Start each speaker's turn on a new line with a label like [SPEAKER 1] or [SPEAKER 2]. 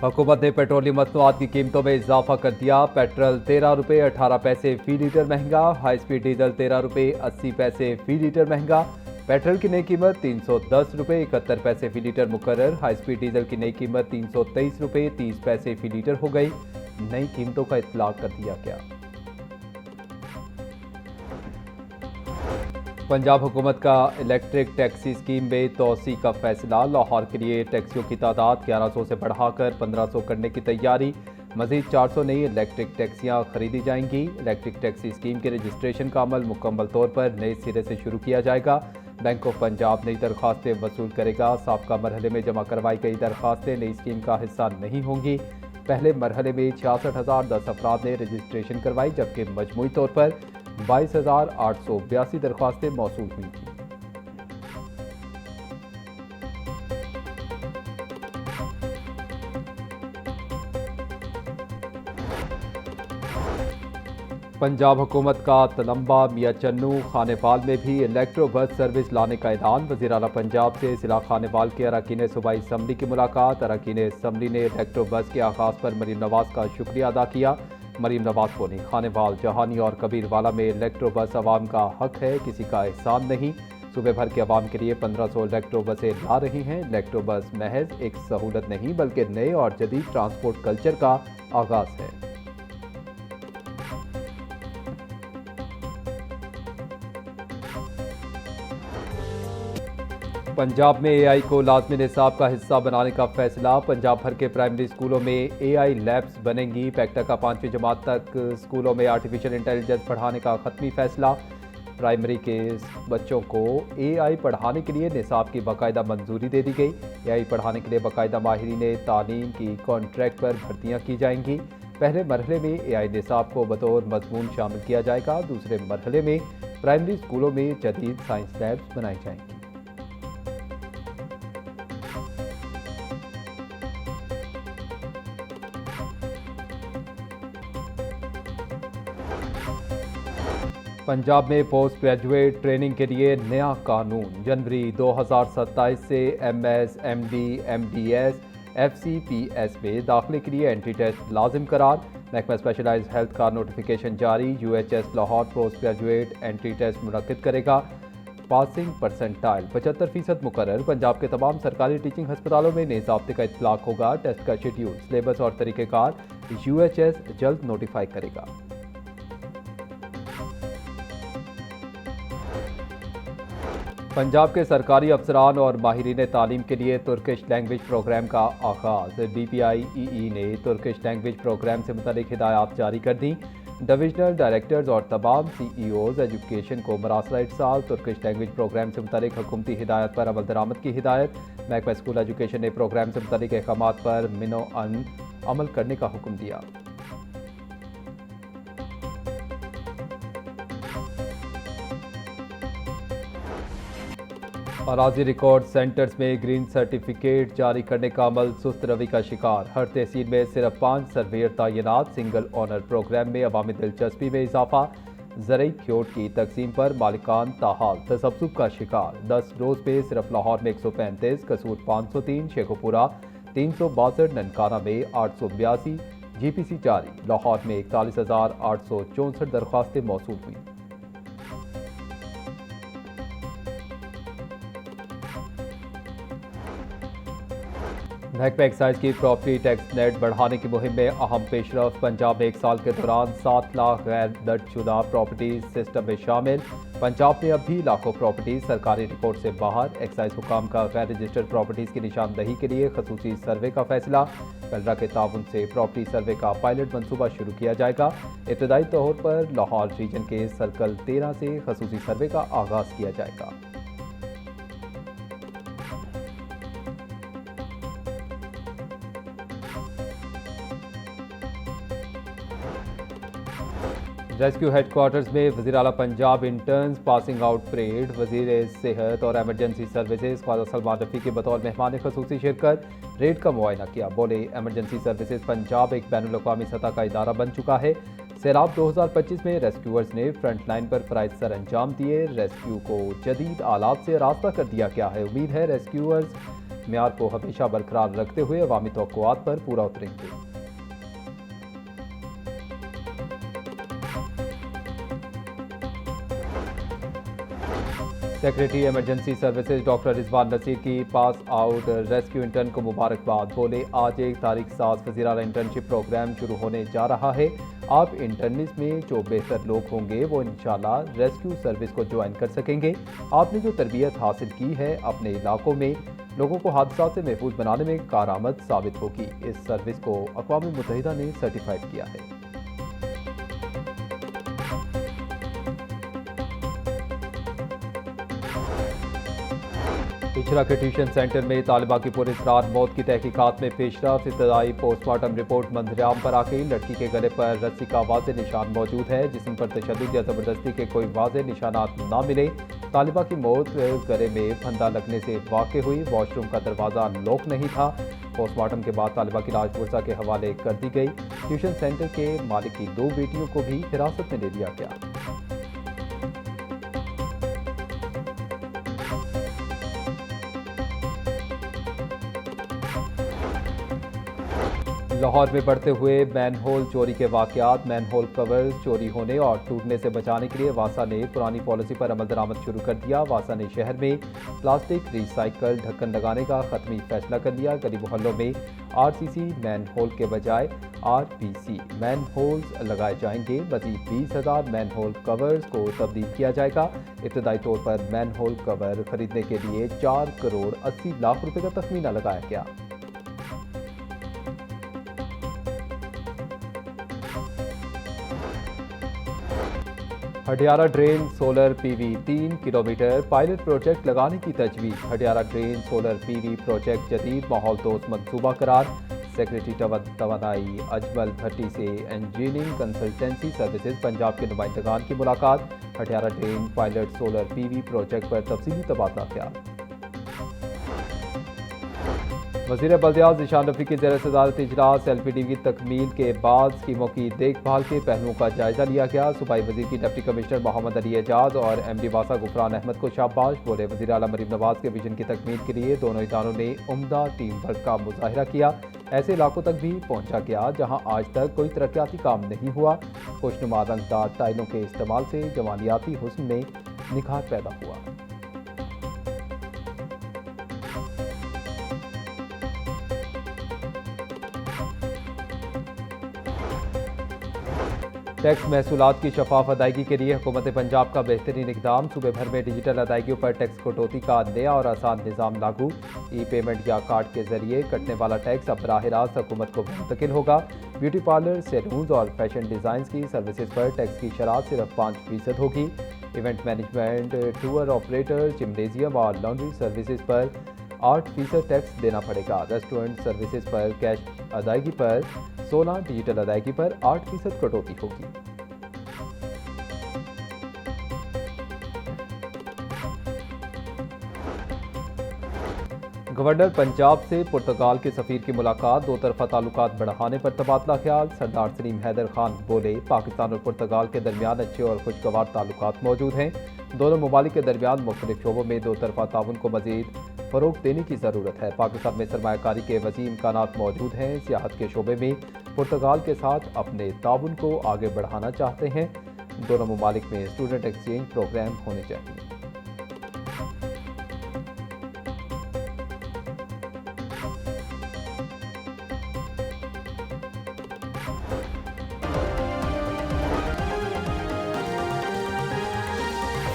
[SPEAKER 1] हुकूमत ने पेट्रोलियम मसनूआत की कीमतों में इजाफा कर दिया। पेट्रोल 13 रुपये 18 पैसे फी लीटर महंगा। हाई स्पीड डीजल 13 रुपये 80 पैसे फी लीटर महंगा। पेट्रोल की नई कीमत 310 रुपये 71 पैसे फी लीटर मुकर्रर। हाई स्पीड डीजल की नई कीमत 323 रुपये 30 पैसे फी लीटर हो गई। नई कीमतों का इतलाक कर दिया गया। पंजाब हुकूमत का इलेक्ट्रिक टैक्सी स्कीम में तोसी का फैसला। लाहौर के लिए टैक्सियों की तादाद 1100 से बढ़ाकर 1500 करने की तैयारी। मजीद 400 नई इलेक्ट्रिक टैक्सियां खरीदी जाएंगी। इलेक्ट्रिक टैक्सी स्कीम के रजिस्ट्रेशन का अमल मुकम्मल तौर पर नए सिरे से शुरू किया जाएगा। बैंक ऑफ पंजाब नई दरख्वास्तें वसूल करेगा। साबका मरहले में जमा करवाई गई दरख्वास्तें नई स्कीम का हिस्सा नहीं होंगी। पहले मरहले में 66,010 अफराद ने रजिस्ट्रेशन करवाई, जबकि मजमूई तौर पर 22,882 दरख्वास्तें मौसूल हुई थी। पंजाब हुकूमत का तलम्बा मियां चन्नू खानेवाल में भी इलेक्ट्रो बस सर्विस लाने का ऐलान। वज़ीर आला पंजाब से जिला खानेवाल के अरकान सूबाई असम्बली की मुलाकात। अरकान असम्बली ने इलेक्ट्रो बस के आगाज़ पर मरीम नवाज का शुक्रिया अदा किया। मरीम नवाज बोली, खानेवाल, जहानी और कबीरवाला में इलेक्ट्रो बस आवाम का हक है, किसी का एहसान नहीं। सूबे भर के आवाम के लिए 1500 इलेक्ट्रो बसें ला रही हैं। इलेक्ट्रो बस महज एक सहूलत नहीं बल्कि नए और जदीद ट्रांसपोर्ट कल्चर का आगाज़ है। पंजाब में एआई को लाज़मी निसाब का हिस्सा बनाने का फैसला। पंजाब भर के प्राइमरी स्कूलों में एआई लैब्स बनेंगी। पैक्टा का 5वीं जमात तक स्कूलों में आर्टिफिशियल इंटेलिजेंस पढ़ाने का खत्मी फैसला। प्राइमरी के बच्चों को एआई पढ़ाने के लिए निसाब की बाकायदा मंजूरी दे दी गई। एआई पढ़ाने के लिए बाकायदा माहिरीन तालीम की कॉन्ट्रैक्ट पर भर्तियाँ की जाएंगी। पहले मरहले में एआई निसाब को बतौर मजमून शामिल किया जाएगा। दूसरे मरहले में प्राइमरी स्कूलों में जदीद साइंस लैब्स बनाई जाएंगी। पंजाब में पोस्ट ग्रेजुएट ट्रेनिंग के लिए नया कानून। जनवरी 2027 से एमएस, एमडी, एमडीएस, एफसीपीएस में दाखिले के लिए एंट्री टेस्ट लाजिम करार। महकमा स्पेशलाइज्ड हेल्थ का नोटिफिकेशन जारी। UHS Lahore post graduate entry test मुनक्किद करेगा। पासिंग परसेंटाइल 75% मुकर्रर। पंजाब के तमाम सरकारी टीचिंग अस्पतालों में नए ज़ाब्ते का इतलाक होगा। टेस्ट का शेड्यूल, सिलेबस और तरीक़ेकार यूएचएस जल्द नोटिफाई करेगा। पंजाब के सरकारी अफसरान और माहिरीन तालीम के लिए तुर्किश लैंग्वेज प्रोग्राम का आगाज़। DPIEE ने तुर्किश लैंग्वेज प्रोग्राम से मुतालिक हिदायत जारी कर दी। डिविजनल डायरेक्टर्स और तमाम CEOs एजुकेशन को मरासला इरसाल। तुर्किश लैंग्वेज प्रोग्राम से मुतालिक हुकूमती हिदायत पर अमल दरामद की हिदायत। महकमा स्कूल एजुकेशन ने प्रोग्राम से मुतालिक अहकामात पर मिनो-अन अमल करने का हुक्म दिया। अराजी रिकॉर्ड सेंटर्स में ग्रीन सर्टिफिकेट जारी करने का अमल सुस्त रवि का शिकार। हर तहसील में सिर्फ 5 सर्वेयर तैनात। सिंगल ओनर प्रोग्राम में अवामी दिलचस्पी में इजाफा। ज़रई ख्योट की तकसीम पर मालिकान ताहाल तसब्सुब का शिकार। 10 डोज पे सिर्फ लाहौर में 135, कसूर 503, शेखोपुरा 362, ननकाना में 882। GPC जारी। लाहौर में 41,864 दरख्वास्तें मौसूल हुई। महकमा एक्साइज की प्रॉपर्टी टैक्स नेट बढ़ाने की मुहिम में अहम पेशरफ। पंजाब में 1 साल के दौरान 7 लाख गैर दर्जशुदा प्रॉपर्टीज सिस्टम में शामिल। पंजाब में अब भी लाखों प्रॉपर्टीज सरकारी रिकॉर्ड से बाहर। एक्साइज हुकाम का गैर रजिस्टर्ड प्रॉपर्टीज की निशानदही के लिए खसूसी सर्वे का फैसला। कलरा के ताउन से प्रॉपर्टी सर्वे का पायलट मनसूबा शुरू किया जाएगा। इब्तदाई तौर पर लाहौर रीजन के सर्कल 13 से खसूसी सर्वे का आगाज किया जाएगा। रेस्क्यू हेडक्वार्टर्स में वज़ीर आला Punjab interns passing out parade. वज़ीर सेहत और एमरजेंसी सर्विसेज ख्वाजा सलमान रफ़ी के बतौर मेहमान खसूसी शिरकत। रेड का मुआयना किया। बोले, एमरजेंसी सर्विसेज पंजाब एक बैनुल अक़वामी सतह का इदारा बन चुका है। सैलाब 2025 में रेस्क्यूअर्स ने फ्रंट लाइन पर फ़राइज़ सर अंजाम दिए। रेस्क्यू को जदीद आलात से रास्ता कर दिया गया है। उम्मीद है रेस्क्यूअर्स म्यार को हमेशा बरकरार रखते हुए अवामी तवक्कुआत पर पूरा उतरेंगे। Secretary emergency services doctor Rizwan Naseer की पास आउट रेस्क्यू इंटर्न को मुबारकबाद। बोले, आज 1 तारीख साज वज़ीर-ए-आला इंटर्नशिप प्रोग्राम शुरू होने जा रहा है। आप इंटर्निस में जो बेहतर लोग होंगे वो इंशाल्लाह रेस्क्यू सर्विस को ज्वाइन कर सकेंगे। आपने जो तरबियत हासिल की है अपने इलाकों में लोगों को हादसा से महफूज बनाने में कारआमद साबित होगी। इस सर्विस को अक़वाम मुत्तहिदा ने सर्टिफाइड किया है। पिछड़ा के ट्यूशन सेंटर में तालिबा की पुलिस रात मौत की तहकीकात में पेशरफ। इब्तदाई पोस्टमार्टम रिपोर्ट मंजराम पर आ गई। लड़की के गले पर रस्सी का वाज़ेह निशान मौजूद है। जिस्म पर तशद्दुद या ज़बरदस्ती के कोई वाज़ेह निशानात ना मिले। तालिबा की मौत गले में फंदा लगने से वाक़ हुई। वॉशरूम का दरवाज़ा लॉक नहीं था। पोस्टमार्टम के बाद तालिबा की लाश पुलिस के हवाले कर दी गई। ट्यूशन सेंटर के मालिक की 2 बेटियों को भी हिरासत में ले लिया गया। लाहौर में बढ़ते हुए मैनहोल चोरी के वाक़यात। मैनहोल कवर्स चोरी होने और टूटने से बचाने के लिए वासा ने पुरानी पॉलिसी पर अमल दरामद शुरू कर दिया। वासा ने शहर में प्लास्टिक रिसाइकल ढक्कन लगाने का खत्मी फैसला कर लिया। गली मोहल्लों में RCC मैनहोल के बजाय RPC मैनहोल्स लगाए जाएंगे। मजीद 20,000 मैनहोल कवर्स को तब्दील किया जाएगा। इब्तदाई तौर पर मैनहोल कवर खरीदने के लिए 4 करोड़ 80 लाख रुपए का तखमीना लगाया गया। Hudiara drain solar PV 3 kilometre pilot project लगाने की तजवीज़। Hudiara drain solar PV project जदीद माहौल दोस्त मंसूबा करार। सेक्रेटरी तवानाई अजमल भट्टी से इंजीनियरिंग कंसल्टेंसी सर्विसेज पंजाब के नुमाइंदगान की मुलाकात। Hudiara drain pilot solar PV project पर तफसीली तबादला ख्याल। वज़ीर बल्दियात ज़ीशान रफ़ी की ज़ेर सदारत इजलास LPD की तकमील के बाद स्कीमों की देखभाल के पहलुओं का जायजा लिया गया। सूबाई वज़ीर की डिप्टी कमिश्नर मोहम्मद अली एजाज और MD वासा गुफरान अहमद को शाबाश। बोले, वज़ीर आला मरीम नवाज के विजन की तकमील के लिए दोनों इदारों ने उम्दा टीम वर्क का मुजाहिरा किया। ऐसे इलाकों तक भी पहुंचा गया जहां आज तक कोई तरक्याती काम नहीं हुआ। खुशनुमा रंगदार टाइलों के इस्तेमाल से जमालियाती हुस्न में निखार पैदा हुआ। टैक्स महसूलात की शफाफ अदायगी के लिए हुकूमत पंजाब का बेहतरीन इकदाम। सूबे भर में डिजिटल अदायगियों पर टैक्स कटौती का नया और आसान निज़ाम लागू। ई-पेमेंट या कार्ड के जरिए कटने वाला टैक्स अब बराह रास्त हुकूमत को मुंतकिल होगा। ब्यूटी पार्लर, सैलून्स और फैशन डिज़ाइन की सर्विसेज पर टैक्स की शरह सिर्फ 5% होगी। Event management, tour operator, gymnasium और लॉन्ड्री सर्विसेज पर 8% टैक्स देना पड़ेगा। रेस्टोरेंट सर्विसेज पर कैश अदायगी पर 16, डिजिटल अदायगी पर 8% कटौती होगी। गवर्नर पंजाब से पुर्तगाल के सफीर की मुलाकात। 2 तरफा ताल्लुकात बढ़ाने पर तबादला ख्याल। सरदार सलीम हैदर खान बोले, पाकिस्तान और पुर्तगाल के दरमियान अच्छे और खुशगवार ताल्लुकात मौजूद हैं। दोनों ममालिक के दरमियान मुख्तलिफ शोबों में 2 तरफा ताउन को मजीद फ़रोग देने की ज़रूरत है। पाकिस्तान में सरमायाकारी के वसीअ इम्कानात मौजूद हैं। सियाहत के शोबे में पुर्तगाल के साथ अपने ताउन को आगे बढ़ाना चाहते हैं। दोनों ममालिक में स्टूडेंट एक्सचेंज प्रोग्राम होने चाहिए।